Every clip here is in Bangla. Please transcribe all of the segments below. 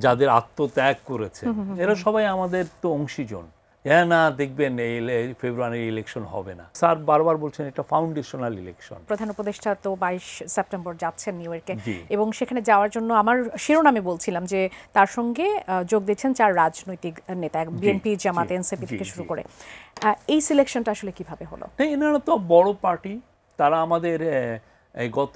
যাদের আত্মত্যাগ করেছে, এরা সবাই আমাদের তো অংশীজন। হ্যাঁ, না দেখবেন এই ফেব্রুয়ারির ইলেকশন হবে না। স্যার বারবার বলছেন এটা ফাউন্ডেশনাল ইলেকশন। প্রধান উপদেষ্টা তো 22 সেপ্টেম্বর যাচ্ছেন নিউ ইয়র্কে, এবং সেখানে যাওয়ার জন্য আমার শিরোনামে বলছিলাম যে তার সঙ্গে যোগ দিচ্ছেন 4 রাজনৈতিক নেতা, বিএনপি, জামাত, এনসিপি থেকে শুরু করে। এই সিলেকশনটা আসলে কিভাবে হলো? এনারা তো বড় পার্টি, তারা আমাদের গত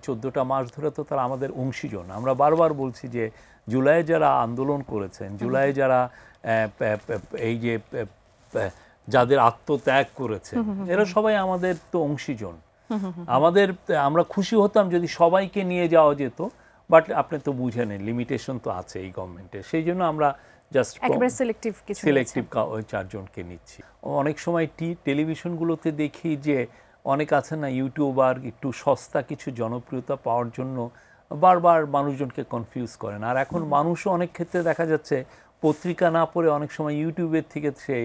14টা মাস ধরে তো তারা আমাদের অংশীজন। আমরা বারবার বলছি যে জুলাই যারা আন্দোলন করেছেন, জুলাই যারা এই যে যাদের আত্মত্যাগ করেছেন, এরা সবাই আমাদের তো অংশীজন। আমরা খুশি হতাম যদি সবাইকে নিয়ে যাওয়া যেত, বাট আপনি তো বুঝেন লিমিটেশন তো আছে এই গভর্নমেন্টের। সেই জন্য আমরা জাস্ট সিলেক্টিভ 4 জনকে নিচ্ছি। অনেক সময় টেলিভিশনগুলোতে দেখি যে অনেক আছে না ইউটিউবার, একটু সস্তা কিছু জনপ্রিয়তা পাওয়ার জন্য বারবার মানুষজনকে কনফিউজ করেন। আর এখন মানুষও অনেক ক্ষেত্রে দেখা যাচ্ছে পত্রিকা না পড়ে অনেক সময় ইউটিউবের থেকে সে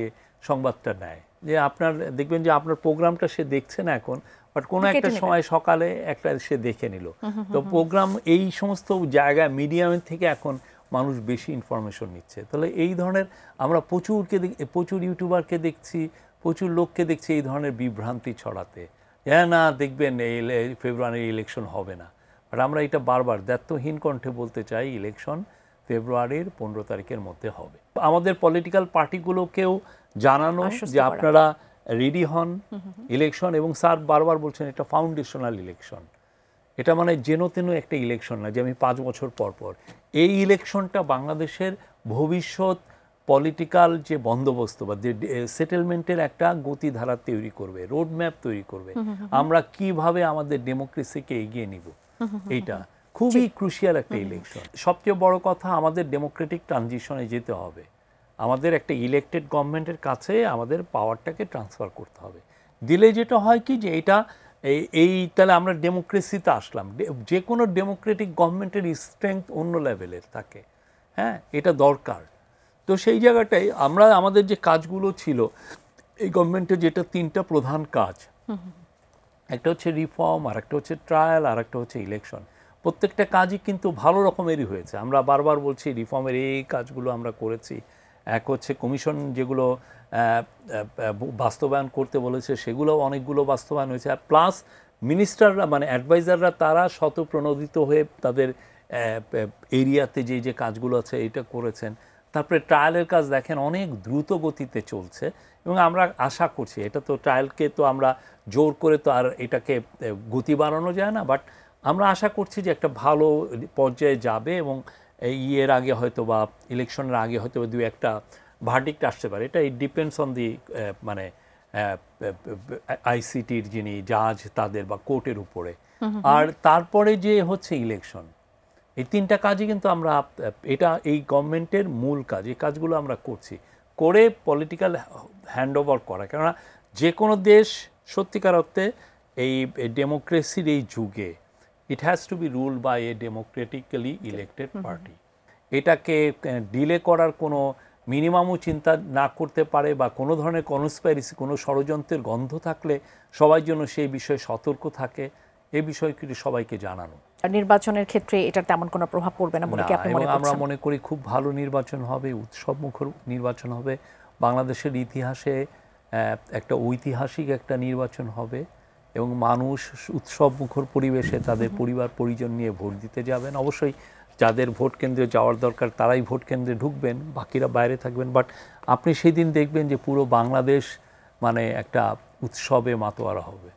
সংবাদটা নেয়। যে আপনার দেখবেন যে আপনার প্রোগ্রামটা সে দেখছে না এখন, বাট কোনো একটা সময় সকালে একটা সে দেখে নিল। তো প্রোগ্রাম এই সমস্ত জায়গায় মিডিয়ামের থেকে এখন মানুষ বেশি ইনফরমেশন নিচ্ছে। তাহলে এই ধরনের আমরা প্রচুর ইউটিউবারকে দেখছি, প্রচুর লোককে দেখছি এই ধরনের বিভ্রান্তি ছড়াতে। হ্যাঁ, না দেখবেন এই ফেব্রুয়ারির ইলেকশন হবে না। বাট আমরা এটা বারবার দ্ব্যর্থহীন কণ্ঠে বলতে চাই, ইলেকশন ফেব্রুয়ারির 15 তারিখের মধ্যে হবে। আমাদের পলিটিক্যাল পার্টিগুলোকেও জানানো যে আপনারা রেডি হন ইলেকশন। এবং স্যার বারবার বলছেন এটা ফাউন্ডেশনাল ইলেকশন, এটা মানে যেন তেন একটা ইলেকশন না যে আমি 5 বছর পর পর। এই ইলেকশনটা বাংলাদেশের ভবিষ্যৎ পলিটিক্যাল যে বন্দোবস্ত বা সেটেলমেন্টের একটা গতিধারা তৈরি করবে, রোড ম্যাপ তৈরি করবে। আমরা কিভাবে আমাদের ডেমোক্রেসিকে এগিয়ে নিব, এইটা খুবই ক্রুশিয়াল একটা ইলেকশন। সবচেয়ে বড় কথা, আমাদের ডেমোক্রেটিক ট্রানজিশনে যেতে হবে। আমাদের একটা ইলেক্টেড গভর্নমেন্টের কাছে আমাদের পাওয়ারটাকে ট্রান্সফার করতে হবে। দিলে যেটা হয় কি যে এটা তাহলে আমরা ডেমোক্রেসিতে আসলাম। যে কোনো ডেমোক্রেটিক গভর্নমেন্টের স্ট্রেংথ অন্য লেভেলের থাকে। হ্যাঁ, এটা দরকার। তো সেই জায়গাটাই আমরা আমাদের যে কাজগুলো ছিল এই গভর্নমেন্টের, যেটা 3টা প্রধান কাজ, একটা হচ্ছে রিফর্ম, আর একটা হচ্ছে ট্রায়াল, আর একটা হচ্ছে ইলেকশন। প্রত্যেকটা কাজই কিন্তু ভালো রকমেরই হয়েছে। আমরা বারবার বলছি রিফর্মের এই কাজগুলো আমরা করেছি। এক হচ্ছে কমিশন যেগুলো বাস্তবায়ন করতে বলেছে সেগুলো অনেকগুলো বাস্তবায়ন হয়েছে। আর প্লাস মিনিস্টাররা মানে অ্যাডভাইজাররা তারা স্বতঃপ্রণোদিত হয়ে তাদের এরিয়াতে যে কাজগুলো আছে এটা করেছেন। তারপরে ট্রায়ালের কাজ দেখেন অনেক দ্রুত গতিতে চলছে, এবং আমরা আশা করছি এটা তো ট্রায়ালকে তো আমরা জোর করে তো আর এটাকে গতি বাড়ানো যায় না, বাট আমরা আশা করছি যে একটা ভালো পর্যায়ে যাবে, এবং ইয়ের আগে হয়তো বা ইলেকশনের আগে হয়তো 2-1টা ভার্ডিক্ট আসতে পারে। এটা ইট ডিপেন্ডস অন দি মানে আইসিটির যিনি জাজ তাদের বা কোর্টের উপরে। আর তারপরে যে হচ্ছে ইলেকশন, এই 3টা কাজই কিন্তু আমরা এই গভর্নমেন্টের মূল কাজ। এই কাজগুলো আমরা করছি, করে পলিটিক্যাল হ্যান্ডওভার করা। কেননা যে কোনো দেশ সত্যিকার অর্থে এই ডেমোক্রেসির এই যুগে it has to be ruled by a democratically elected party. এটাকে ডিলে করার কোনো মিনিমামও চিন্তা না করতে পারে, বা কোনো ধরনের কনস্পাইরেসি, কোনো ষড়যন্ত্রের গন্ধ থাকলে সবাই যেন সেই বিষয়ে সতর্ক থাকে, এই বিষয়গুলি সবাইকে জানানো। নির্বাচনের ক্ষেত্রে এটার তেমন কোনো প্রভাব পড়বে না বলে কি আপনি মনে করছেন? আমরা মনে করি খুব ভালো নির্বাচন হবে, উৎসবমুখর নির্বাচন হবে। বাংলাদেশের ইতিহাসে একটা ঐতিহাসিক একটা নির্বাচন হবে, এবং মানুষ উৎসবমুখর পরিবেশে তাদের পরিবার পরিজন নিয়ে ভোট দিতে যাবেন। অবশ্যই যাদের ভোট কেন্দ্রে যাওয়ার দরকার তারাই ভোট কেন্দ্রে ঢুকবেন, বাকিরা বাইরে থাকবেন। বাট আপনি সেই দিন দেখবেন যে পুরো বাংলাদেশ মানে একটা উৎসবে মাতোয়ারা হবে।